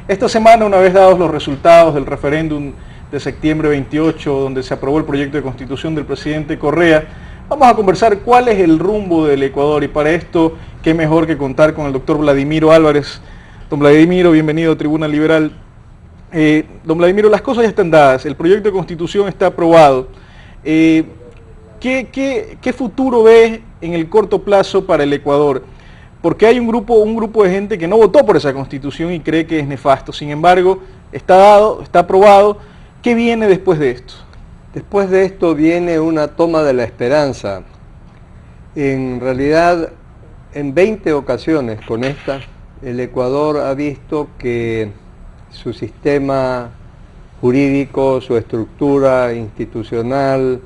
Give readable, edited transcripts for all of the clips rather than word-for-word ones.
Esta semana, una vez dados los resultados del referéndum de septiembre 28, donde se aprobó el proyecto de constitución del presidente Correa, vamos a conversar cuál es el rumbo del Ecuador, y para esto, qué mejor que contar con el doctor Vladimiro Álvarez. Don Vladimiro, bienvenido a Tribuna Liberal. Don Vladimiro, las cosas ya están dadas, el proyecto de constitución está aprobado. ¿Qué futuro ve en el corto plazo para el Ecuador? Porque hay un grupo de gente que no votó por esa constitución y cree que es nefasto. Sin embargo, está dado, está aprobado. ¿Qué viene después de esto? Después de esto viene una toma de la esperanza. En realidad, en 20 ocasiones con esta, el Ecuador ha visto que su sistema jurídico, su estructura institucional,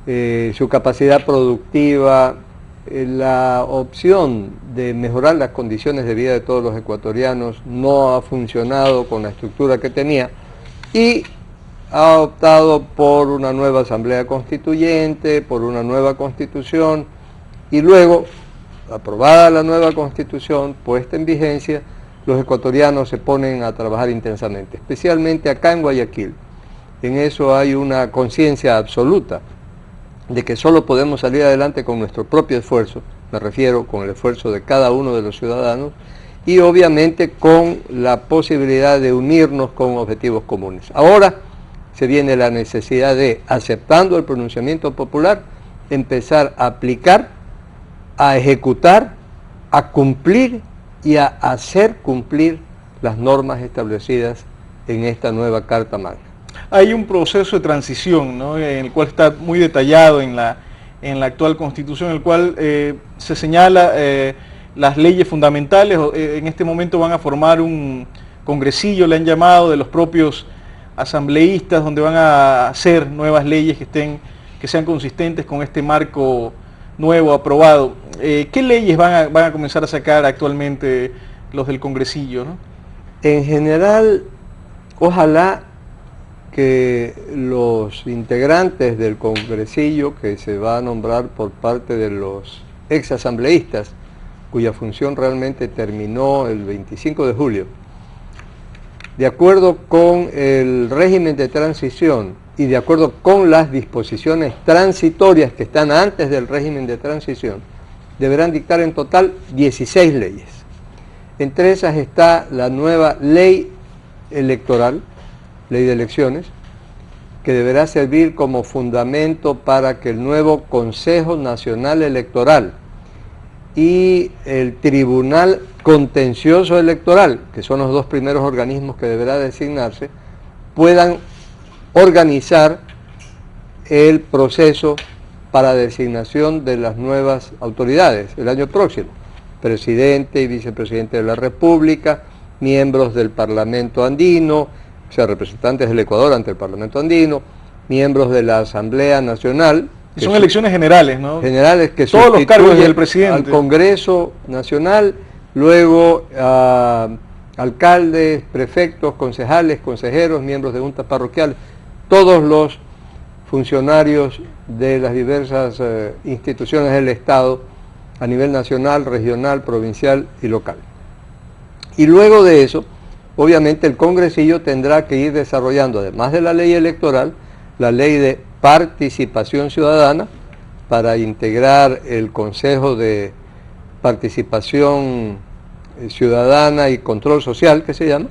su capacidad productiva, la opción de mejorar las condiciones de vida de todos los ecuatorianos no ha funcionado con la estructura que tenía y ha optado por una nueva asamblea constituyente, por una nueva constitución, y luego, aprobada la nueva constitución, puesta en vigencia, los ecuatorianos se ponen a trabajar intensamente, especialmente acá en Guayaquil. En eso hay una conciencia absoluta de que solo podemos salir adelante con nuestro propio esfuerzo, me refiero con el esfuerzo de cada uno de los ciudadanos, y obviamente con la posibilidad de unirnos con objetivos comunes. Ahora se viene la necesidad de, aceptando el pronunciamiento popular, empezar a aplicar, a ejecutar, a cumplir y a hacer cumplir las normas establecidas en esta nueva Carta Magna. Hay un proceso de transición, ¿no?, en el cual está muy detallado en la actual Constitución, en el cual se señala las leyes fundamentales. En este momento van a formar un congresillo, le han llamado, de los propios asambleístas, donde van a hacer nuevas leyes que sean consistentes con este marco nuevo aprobado. ¿Qué leyes van a comenzar a sacar actualmente los del congresillo, ¿no? En general, ojalá que los integrantes del congresillo, que se va a nombrar por parte de los exasambleístas, cuya función realmente terminó el 25 de julio, de acuerdo con el régimen de transición y de acuerdo con las disposiciones transitorias que están antes del régimen de transición, deberán dictar en total 16 leyes. Entre esas está la nueva ley electoral, ley de elecciones, que deberá servir como fundamento para que el nuevo Consejo Nacional Electoral y el Tribunal Contencioso Electoral, que son los dos primeros organismos que deberá designarse, puedan organizar el proceso para designación de las nuevas autoridades el año próximo, presidente y vicepresidente de la República, miembros del Parlamento andino, o sea, representantes del Ecuador ante el Parlamento andino, miembros de la Asamblea Nacional. Y son elecciones generales, ¿no? Generales que todos los cargos del presidente. Al Congreso Nacional, luego a alcaldes, prefectos, concejales, consejeros, miembros de juntas parroquiales, todos los funcionarios de las diversas instituciones del Estado a nivel nacional, regional, provincial y local. Y luego de eso, obviamente el congresillo tendrá que ir desarrollando, además de la ley electoral, la ley de participación ciudadana para integrar el Consejo de Participación Ciudadana y Control Social, que se llama.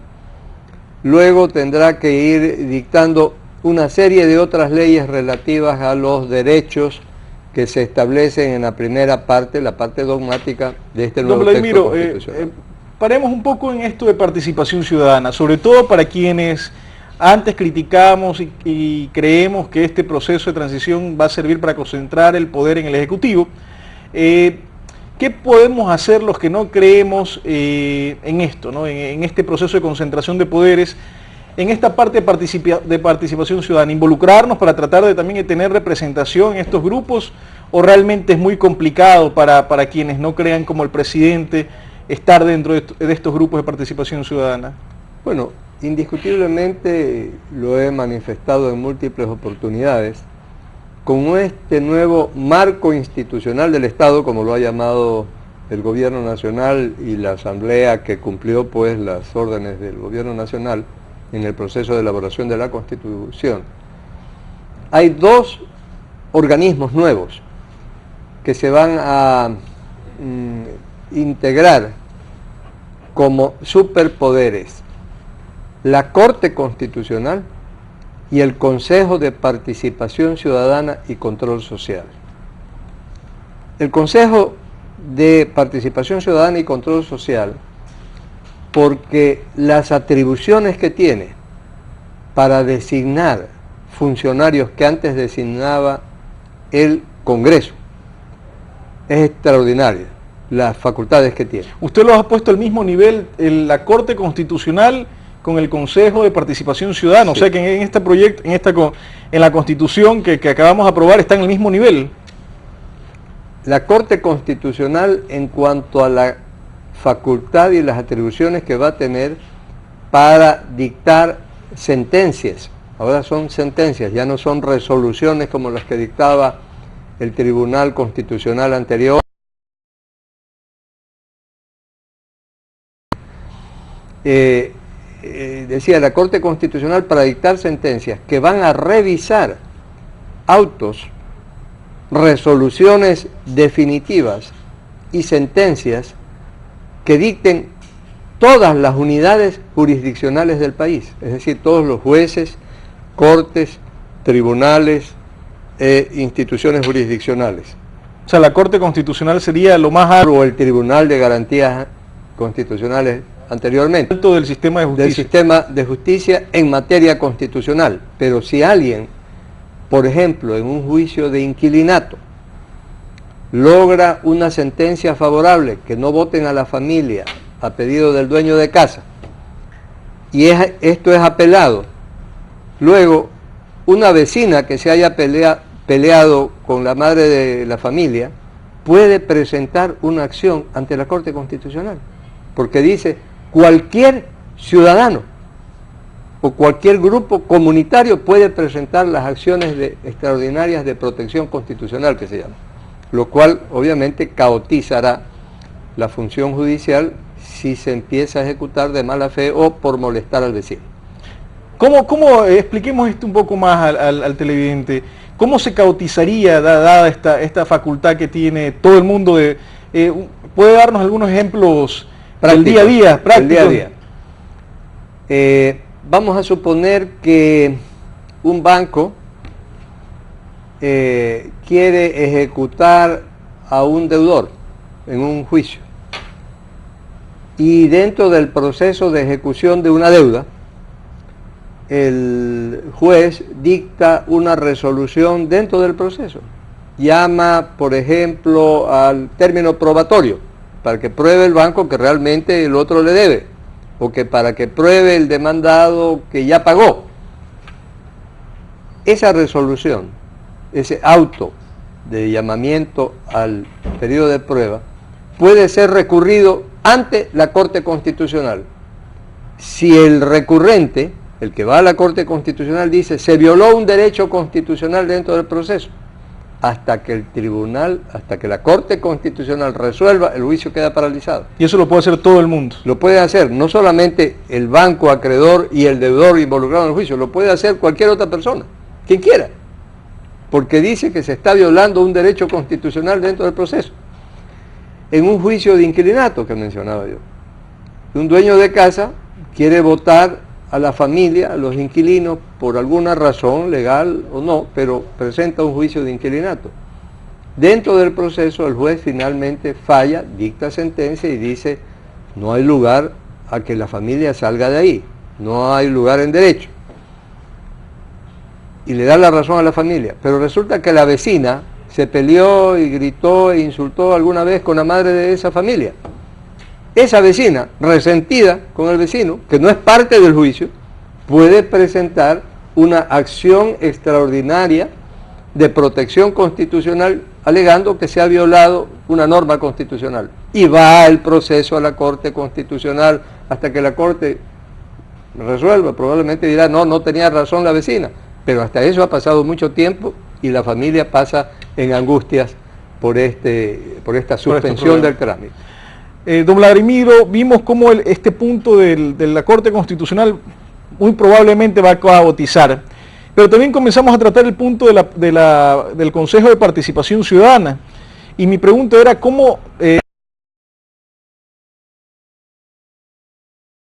Luego tendrá que ir dictando una serie de otras leyes relativas a los derechos que se establecen en la primera parte, la parte dogmática de este nuevo texto constitucional. Paremos un poco en esto de participación ciudadana, sobre todo para quienes antes criticamos y creemos que este proceso de transición va a servir para concentrar el poder en el Ejecutivo. ¿Qué podemos hacer los que no creemos en esto, ¿no?, en este proceso de concentración de poderes, en esta parte de participación ciudadana? ¿Involucrarnos para tratar de también tener representación en estos grupos, o realmente es muy complicado para quienes no crean como el presidente estar dentro de estos grupos de participación ciudadana? Bueno, indiscutiblemente lo he manifestado en múltiples oportunidades. Con este nuevo marco institucional del Estado, como lo ha llamado el gobierno nacional y la asamblea que cumplió pues las órdenes del gobierno nacional en el proceso de elaboración de la Constitución, hay dos organismos nuevos que se van a integrar como superpoderes: la Corte Constitucional y el Consejo de Participación Ciudadana y Control Social. El Consejo de Participación Ciudadana y Control Social, porque las atribuciones que tiene para designar funcionarios que antes designaba el Congreso es extraordinaria, las facultades que tiene. Usted los ha puesto al mismo nivel en la Corte Constitucional con el Consejo de Participación Ciudadana, sí. O sea que en este proyecto, en la Constitución que acabamos de aprobar, está en el mismo nivel. La Corte Constitucional, en cuanto a la facultad y las atribuciones que va a tener para dictar sentencias, ahora son sentencias, ya no son resoluciones como las que dictaba el Tribunal Constitucional anterior. Decía la Corte Constitucional para dictar sentencias que van a revisar autos, resoluciones definitivas y sentencias que dicten todas las unidades jurisdiccionales del país, es decir, todos los jueces, cortes, tribunales e instituciones jurisdiccionales. O sea, la Corte Constitucional sería lo más alto, o el Tribunal de Garantías Constitucionales anteriormente, alto del sistema de justicia. Del sistema de justicia en materia constitucional. Pero si alguien, por ejemplo, en un juicio de inquilinato, logra una sentencia favorable, que no voten a la familia a pedido del dueño de casa, y esto es apelado, luego una vecina que se haya peleado con la madre de la familia puede presentar una acción ante la Corte Constitucional, porque dice cualquier ciudadano o cualquier grupo comunitario puede presentar las acciones extraordinarias de protección constitucional, que se llama, lo cual obviamente caotizará la función judicial si se empieza a ejecutar de mala fe o por molestar al vecino. ¿Cómo expliquemos esto un poco más al televidente? ¿Cómo se caotizaría dada esta facultad que tiene todo el mundo? ¿Puede darnos algunos ejemplos del día a día, prácticos? Del día a día. Vamos a suponer que un banco quiere ejecutar a un deudor en un juicio, y dentro del proceso de ejecución de una deuda, el juez dicta una resolución dentro del proceso. Llama, por ejemplo, al término probatorio, para que pruebe el banco que realmente el otro le debe, o que para que pruebe el demandado que ya pagó. Esa resolución, ese auto de llamamiento al periodo de prueba, puede ser recurrido ante la Corte Constitucional. Si el recurrente, el que va a la Corte Constitucional, dice se violó un derecho constitucional dentro del proceso, hasta que la Corte Constitucional resuelva, el juicio queda paralizado. Y eso lo puede hacer todo el mundo. Lo puede hacer no solamente el banco acreedor y el deudor involucrado en el juicio, lo puede hacer cualquier otra persona, quien quiera, porque dice que se está violando un derecho constitucional dentro del proceso. En un juicio de inquilinato que mencionaba yo, un dueño de casa quiere votar a la familia, a los inquilinos, por alguna razón legal o no, pero presenta un juicio de inquilinato. Dentro del proceso el juez finalmente falla, dicta sentencia y dice no hay lugar a que la familia salga de ahí, no hay lugar en derecho, y le da la razón a la familia. Pero resulta que la vecina se peleó y gritó e insultó alguna vez con la madre de esa familia. Esa vecina, resentida con el vecino, que no es parte del juicio, puede presentar una acción extraordinaria de protección constitucional alegando que se ha violado una norma constitucional. Y va el proceso a la Corte Constitucional hasta que la Corte resuelva. Probablemente dirá, no tenía razón la vecina, pero hasta eso ha pasado mucho tiempo y la familia pasa en angustias por esta suspensión del trámite. Don Vladimiro, vimos cómo este punto de la Corte Constitucional muy probablemente va a bautizar, pero también comenzamos a tratar el punto del Consejo de Participación Ciudadana, y mi pregunta era cómo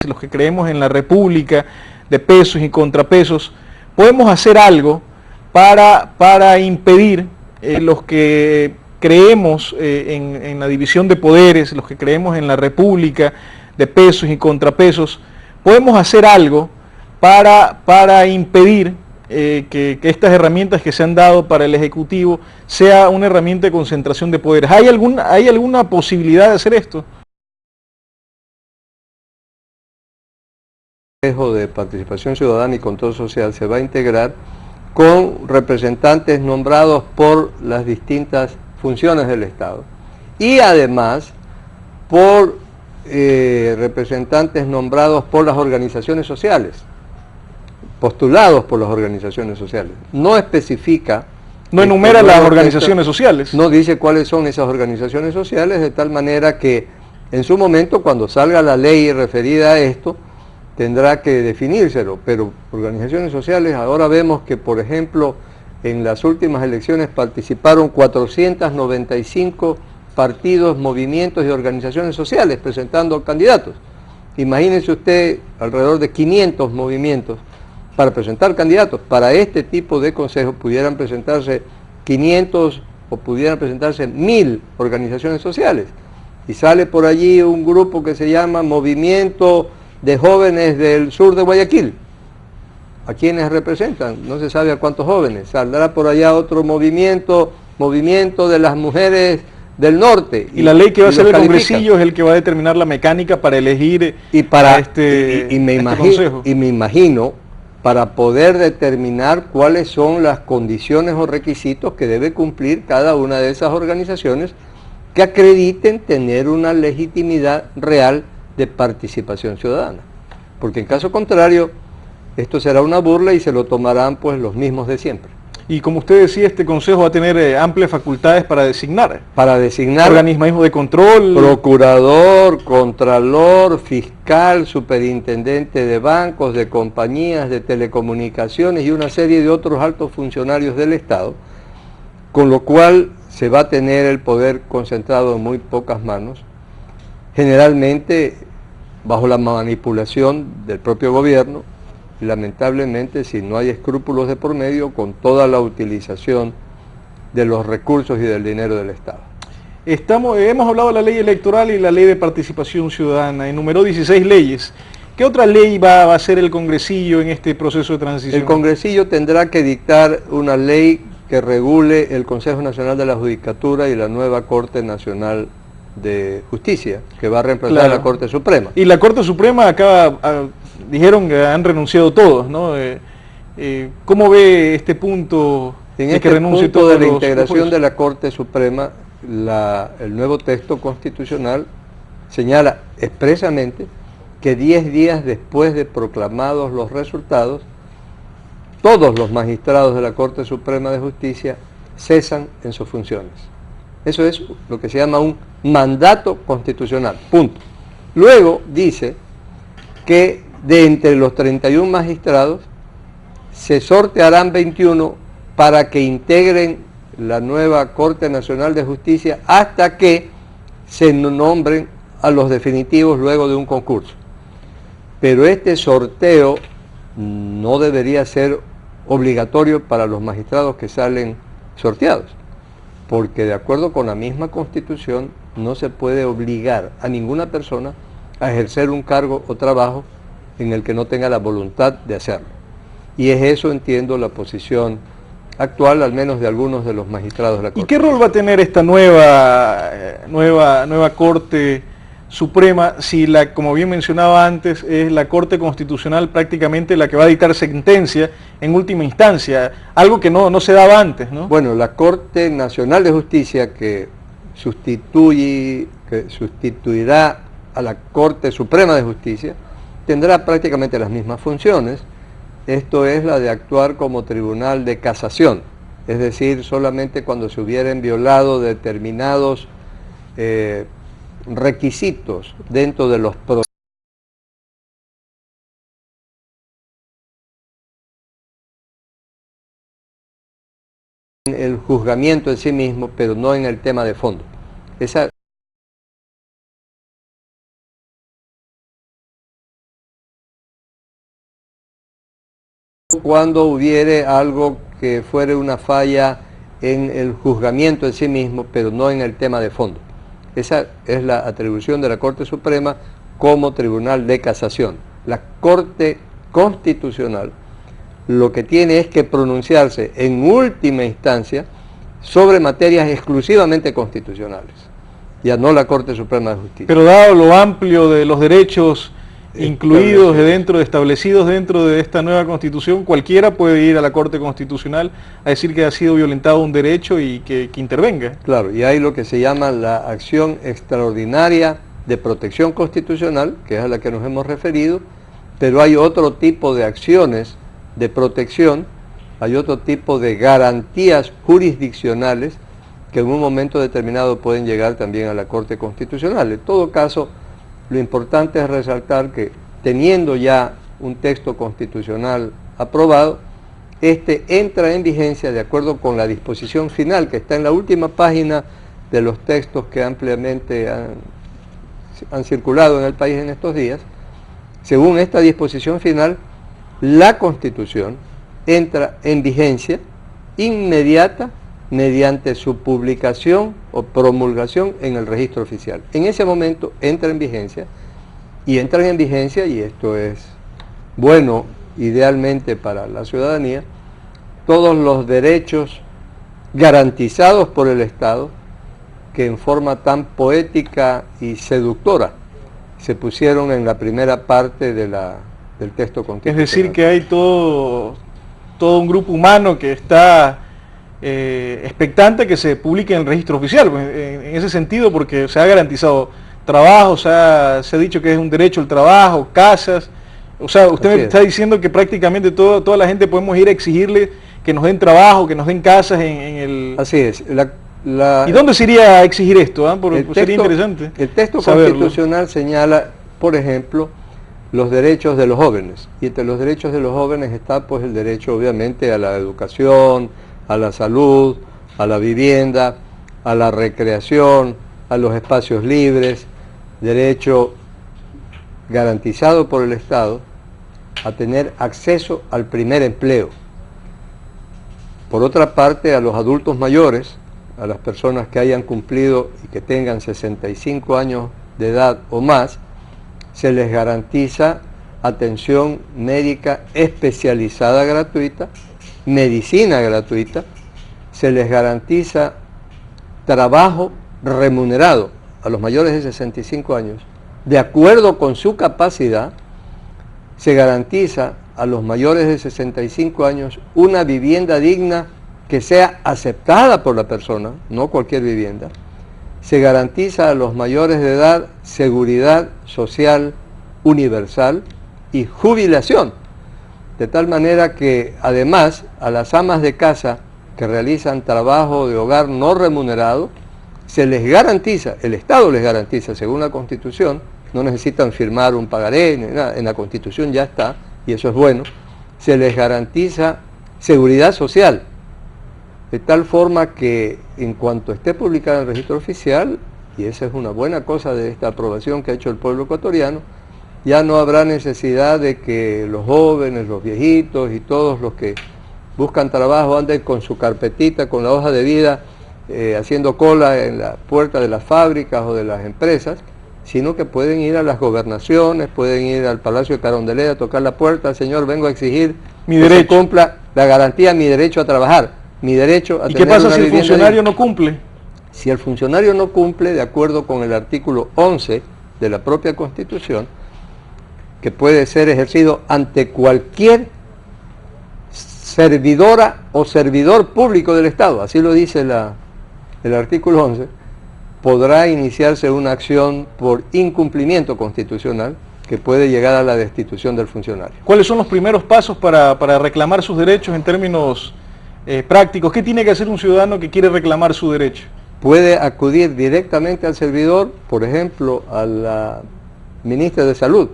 los que creemos en la República de pesos y contrapesos, podemos hacer algo para impedir los que creemos en la división de poderes, los que creemos en la República de pesos y contrapesos, podemos hacer algo para impedir que estas herramientas que se han dado para el Ejecutivo sea una herramienta de concentración de poderes. ¿Hay alguna posibilidad de hacer esto? El Consejo de Participación Ciudadana y Control Social se va a integrar con representantes nombrados por las distintas funciones del Estado y además por representantes nombrados por las organizaciones sociales, postulados por las organizaciones sociales. No especifica, no enumera las organizaciones sociales, no dice cuáles son esas organizaciones sociales, de tal manera que en su momento, cuando salga la ley referida a esto, tendrá que definírselo, pero organizaciones sociales, ahora vemos que, por ejemplo, en las últimas elecciones participaron 495 partidos, movimientos y organizaciones sociales presentando candidatos. Imagínense usted alrededor de 500 movimientos para presentar candidatos. Para este tipo de consejos pudieran presentarse 500 o pudieran presentarse 1000 organizaciones sociales. Y sale por allí un grupo que se llama Movimiento de Jóvenes del Sur de Guayaquil. ¿A quiénes representan? No se sabe a cuántos jóvenes. Saldrá por allá otro movimiento de las mujeres del norte. Y la ley que va a hacer el congresillo es el que va a determinar la mecánica para elegir consejo. Y me imagino, para poder determinar cuáles son las condiciones o requisitos que debe cumplir cada una de esas organizaciones que acrediten tener una legitimidad real de participación ciudadana, porque en caso contrario esto será una burla y se lo tomarán pues los mismos de siempre. Y como usted decía, este consejo va a tener amplias facultades para designar organismos de control, procurador, contralor, fiscal, superintendente de bancos, de compañías, de telecomunicaciones y una serie de otros altos funcionarios del Estado, con lo cual se va a tener el poder concentrado en muy pocas manos, generalmente bajo la manipulación del propio gobierno, y lamentablemente, si no hay escrúpulos de por medio, con toda la utilización de los recursos y del dinero del Estado. Hemos hablado de la ley electoral y la ley de participación ciudadana, enumeró 16 leyes. ¿Qué otra ley va a hacer el congresillo en este proceso de transición? El congresillo tendrá que dictar una ley que regule el Consejo Nacional de la Judicatura y la nueva Corte Nacional de Justicia, que va a reemplazar a la Corte Suprema. Y la Corte Suprema dijeron que han renunciado todos, ¿no? ¿Cómo ve este punto de que renuncie todo de la integración de la Corte Suprema? El nuevo texto constitucional señala expresamente que 10 días después de proclamados los resultados, todos los magistrados de la Corte Suprema de Justicia cesan en sus funciones. Eso es lo que se llama un mandato constitucional, punto. Luego dice que de entre los 31 magistrados se sortearán 21 para que integren la nueva Corte Nacional de Justicia hasta que se nombren a los definitivos luego de un concurso. Pero este sorteo no debería ser obligatorio para los magistrados que salen sorteados, porque de acuerdo con la misma Constitución no se puede obligar a ninguna persona a ejercer un cargo o trabajo en el que no tenga la voluntad de hacerlo. Y es eso, entiendo, la posición actual, al menos de algunos de los magistrados de la Corte. ¿Y qué rol va a tener esta nueva Corte Suprema si como bien mencionaba antes, es la Corte Constitucional prácticamente la que va a dictar sentencia en última instancia, algo que no se daba antes, ¿no? Bueno, la Corte Nacional de Justicia que sustituirá a la Corte Suprema de Justicia tendrá prácticamente las mismas funciones. Esto es la de actuar como tribunal de casación, es decir, solamente cuando se hubieran violado determinados requisitos dentro de los procesos. El juzgamiento en sí mismo, pero no en el tema de fondo. Esa cuando hubiere algo que fuere una falla en el juzgamiento en sí mismo, pero no en el tema de fondo. Esa es la atribución de la Corte Suprema como Tribunal de Casación. La Corte Constitucional lo que tiene es que pronunciarse en última instancia sobre materias exclusivamente constitucionales, ya no la Corte Suprema de Justicia. Pero dado lo amplio de los derechos incluidos establecidos dentro de esta nueva Constitución, cualquiera puede ir a la Corte Constitucional a decir que ha sido violentado un derecho y que intervenga. Claro, y hay lo que se llama la acción extraordinaria de protección constitucional, que es a la que nos hemos referido, pero hay otro tipo de acciones de protección, hay otro tipo de garantías jurisdiccionales que en un momento determinado pueden llegar también a la Corte Constitucional. En todo caso, lo importante es resaltar que teniendo ya un texto constitucional aprobado, este entra en vigencia de acuerdo con la disposición final que está en la última página de los textos que ampliamente han circulado en el país en estos días. Según esta disposición final, la Constitución entra en vigencia inmediata mediante su publicación o promulgación en el registro oficial. En ese momento entra en vigencia, y entran en vigencia, y esto es bueno idealmente para la ciudadanía, todos los derechos garantizados por el Estado que en forma tan poética y seductora se pusieron en la primera parte del texto constitucional. Es decir, que hay todo un grupo humano que está expectante que se publique en el registro oficial, en ese sentido, porque se ha garantizado trabajo, se ha dicho que es un derecho el trabajo, casas. O sea, usted me está diciendo que prácticamente toda la gente podemos ir a exigirle que nos den trabajo, que nos den casas en el... Así es. ¿Y dónde se iría a exigir esto? Sería interesante. El texto saberlo. Constitucional señala, por ejemplo, los derechos de los jóvenes. Y entre los derechos de los jóvenes está pues el derecho obviamente a la educación, a la salud, a la vivienda, a la recreación, a los espacios libres, derecho garantizado por el Estado a tener acceso al primer empleo. Por otra parte, a los adultos mayores, a las personas que hayan cumplido y que tengan 65 años de edad o más, se les garantiza atención médica especializada gratuita, medicina gratuita, se les garantiza trabajo remunerado a los mayores de 65 años, de acuerdo con su capacidad. Se garantiza a los mayores de 65 años una vivienda digna que sea aceptada por la persona, no cualquier vivienda. Se garantiza a los mayores de edad seguridad social universal y jubilación, de tal manera que además a las amas de casa que realizan trabajo de hogar no remunerado, se les garantiza, el Estado les garantiza, según la Constitución, no necesitan firmar un pagaré, ni nada, en la Constitución ya está, y eso es bueno, se les garantiza seguridad social, de tal forma que en cuanto esté publicada en el registro oficial, y esa es una buena cosa de esta aprobación que ha hecho el pueblo ecuatoriano, ya no habrá necesidad de que los jóvenes, los viejitos y todos los que buscan trabajo anden con su carpetita, con la hoja de vida, haciendo cola en la puerta de las fábricas o de las empresas, sino que pueden ir a las gobernaciones, pueden ir al Palacio de Carondelet a tocar la puerta: señor, vengo a exigir mi que derecho. se cumpla la garantía, mi derecho a trabajar, mi derecho a ¿Y tener qué pasa una si el vivienda funcionario digna? no cumple? Si el funcionario no cumple, de acuerdo con el artículo 11 de la propia Constitución, que puede ser ejercido ante cualquier servidora o servidor público del Estado, así lo dice el artículo 11, podrá iniciarse una acción por incumplimiento constitucional que puede llegar a la destitución del funcionario. ¿Cuáles son los primeros pasos para reclamar sus derechos en términos prácticos. ¿Qué tiene que hacer un ciudadano que quiere reclamar su derecho? Puede acudir directamente al servidor, por ejemplo, a la ministra de Salud,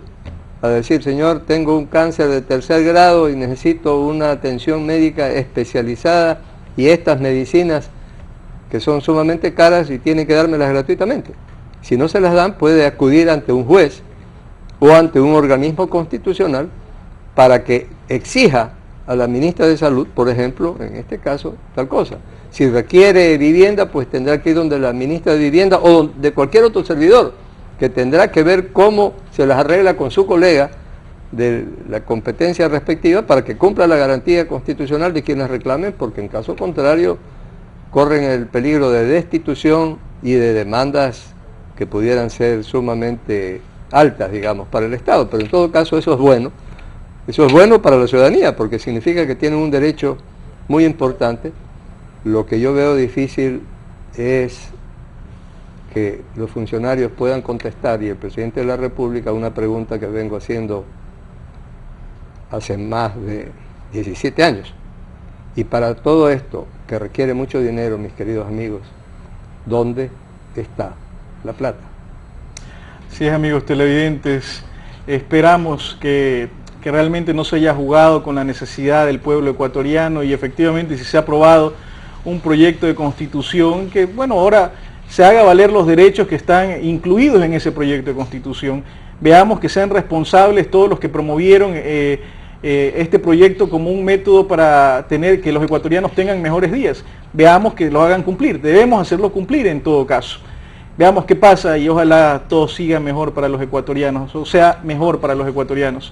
a decir, señor, tengo un cáncer de 3er grado y necesito una atención médica especializada y estas medicinas que son sumamente caras y tienen que dármelas gratuitamente. Si no se las dan, puede acudir ante un juez o ante un organismo constitucional para que exija a la ministra de Salud, por ejemplo, en este caso, tal cosa. Si requiere vivienda, pues tendrá que ir donde la ministra de Vivienda o de cualquier otro servidor, que tendrá que ver cómo se las arregla con su colega de la competencia respectiva para que cumpla la garantía constitucional de quienes reclamen, porque en caso contrario corren el peligro de destitución y de demandas que pudieran ser sumamente altas, digamos, para el Estado. Pero en todo caso eso es bueno para la ciudadanía, porque significa que tienen un derecho muy importante. Lo que yo veo difícil es que los funcionarios puedan contestar y el presidente de la República una pregunta que vengo haciendo hace más de 17 años. Y para todo esto, que requiere mucho dinero, mis queridos amigos, ¿dónde está la plata? Sí, amigos televidentes, esperamos que realmente no se haya jugado con la necesidad del pueblo ecuatoriano y efectivamente si se ha aprobado un proyecto de constitución que, bueno, ahora se haga valer los derechos que están incluidos en ese proyecto de constitución. Veamos que sean responsables todos los que promovieron este proyecto como un método para que los ecuatorianos tengan mejores días. Veamos que lo hagan cumplir, debemos hacerlo cumplir en todo caso. Veamos qué pasa y ojalá todo siga mejor para los ecuatorianos, o sea, mejor para los ecuatorianos.